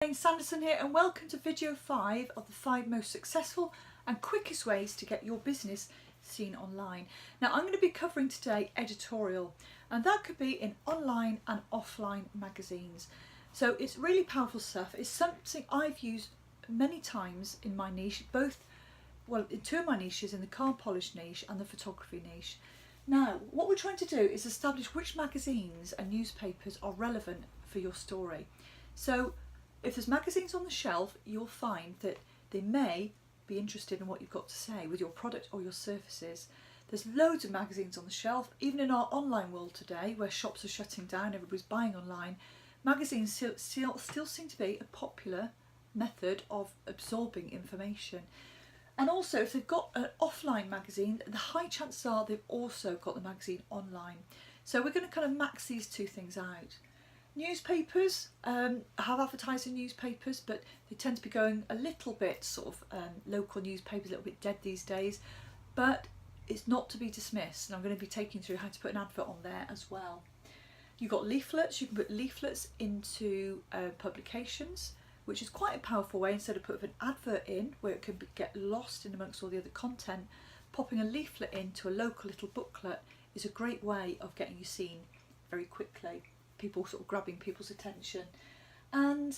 Elaine Sanderson here, and welcome to video 5 of the 5 most successful and quickest ways to get your business seen online. Now I'm going to be covering today editorial, and that could be in online and offline magazines. So it's really powerful stuff. It's something I've used many times in my niche, in two of my niches, in the car polish niche and the photography niche. Now what we're trying to do is establish which magazines and newspapers are relevant for your story. So if there's magazines on the shelf, you'll find that they may be interested in what you've got to say with your product or your services. There's loads of magazines on the shelf. Even in our online world today, where shops are shutting down, everybody's buying online, magazines still seem to be a popular method of absorbing information. And also, if they've got an offline magazine, the high chances are they've also got the magazine online. So we're going to kind of max these two things out. Newspapers have advertising newspapers, but they tend to be going a little bit local newspapers, a little bit dead these days, but it's not to be dismissed, and I'm going to be taking through how to put an advert on there as well. You've got leaflets. You can put leaflets into publications, which is quite a powerful way. Instead of putting an advert in where it can get lost in amongst all the other content, popping a leaflet into a local little booklet is a great way of getting you seen very quickly. People sort of grabbing people's attention. And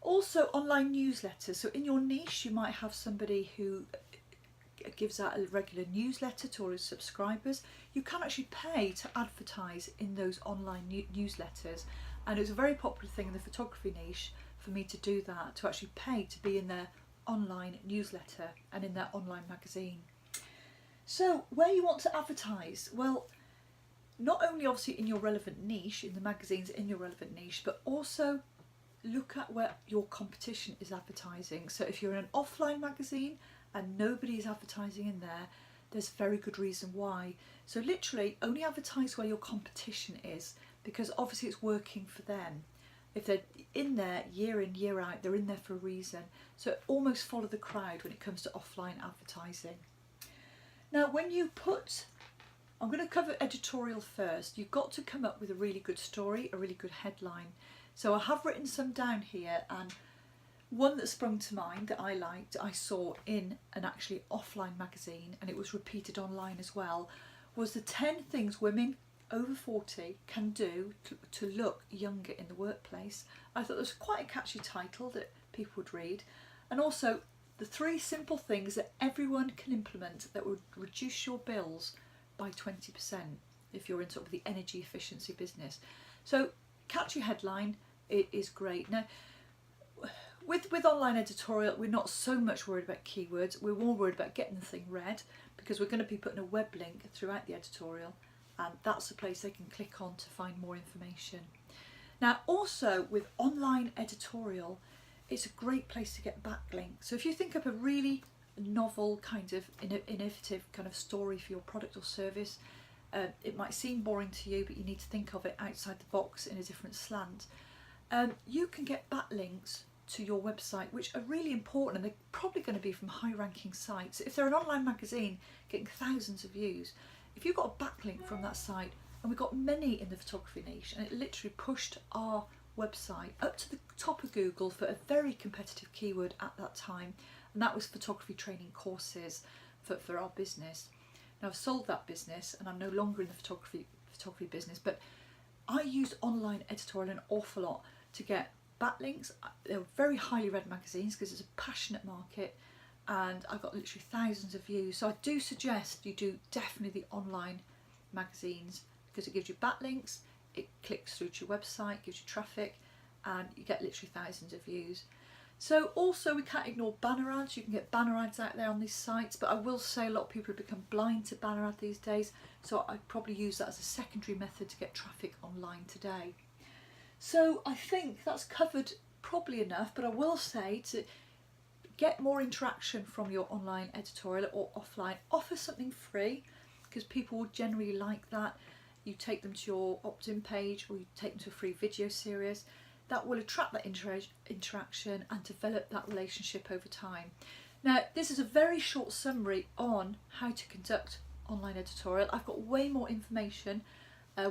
also online newsletters. So in your niche you might have somebody who gives out a regular newsletter to all his subscribers. You can actually pay to advertise in those online newsletters, and it's a very popular thing in the photography niche for me to do that, to actually pay to be in their online newsletter and in their online magazine. So where you want to advertise, well, not only obviously in your relevant niche, in the magazines in your relevant niche, but also look at where your competition is advertising. So if you're in an offline magazine and nobody is advertising in there, there's very good reason why. So literally only advertise where your competition is, because obviously it's working for them. If they're in there year in, year out, they're in there for a reason. So almost follow the crowd when it comes to offline advertising. Now I'm going to cover editorial first. You've got to come up with a really good story, a really good headline. So I have written some down here, and one that sprung to mind that I liked, I saw in an actually offline magazine, and it was repeated online as well, was the 10 things women over 40 can do to look younger in the workplace. I thought it was quite a catchy title that people would read. And also the 3 simple things that everyone can implement that would reduce your bills by 20% if you're in sort of the energy efficiency business. So catchy headline, it is great. Now with online editorial, we're not so much worried about keywords. We're more worried about getting the thing read, because we're going to be putting a web link throughout the editorial, and that's the place they can click on to find more information. Now also with online editorial, it's a great place to get backlinks. So if you think of a really novel kind of innovative kind of story for your product or service, it might seem boring to you, but you need to think of it outside the box in a different slant. You can get backlinks to your website, which are really important, and they're probably going to be from high ranking sites. If they're an online magazine getting thousands of views, if you've got a backlink from that site, and we've got many in the photography niche, and it literally pushed our website up to the top of Google for a very competitive keyword at that time, and that was photography training courses for our business. Now I've sold that business and I'm no longer in the photography business, but I used online editorial an awful lot to get backlinks. They were very highly read magazines because it's a passionate market, and I got literally thousands of views. So I do suggest you do definitely the online magazines, because it gives you backlinks, it clicks through to your website, gives you traffic, and you get literally thousands of views. So also we can't ignore banner ads. You can get banner ads out there on these sites, but I will say a lot of people have become blind to banner ad these days, so I'd probably use that as a secondary method to get traffic online today. So I think that's covered probably enough, but I will say, to get more interaction from your online editorial or offline, offer something free, because people will generally like that. You take them to your opt-in page, or you take them to a free video series. That will attract that interaction and develop that relationship over time. Now this is a very short summary on how to conduct online editorial. I've got way more information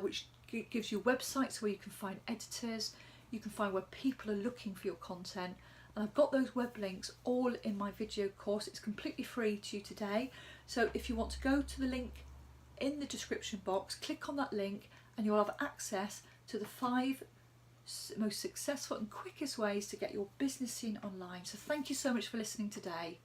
which gives you websites where you can find editors. You can find where people are looking for your content. And I've got those web links all in my video course. It's completely free to you today. So if you want to go to the link in the description box, click on that link and you'll have access to the 5 most successful and quickest ways to get your business seen online. So thank you so much for listening today.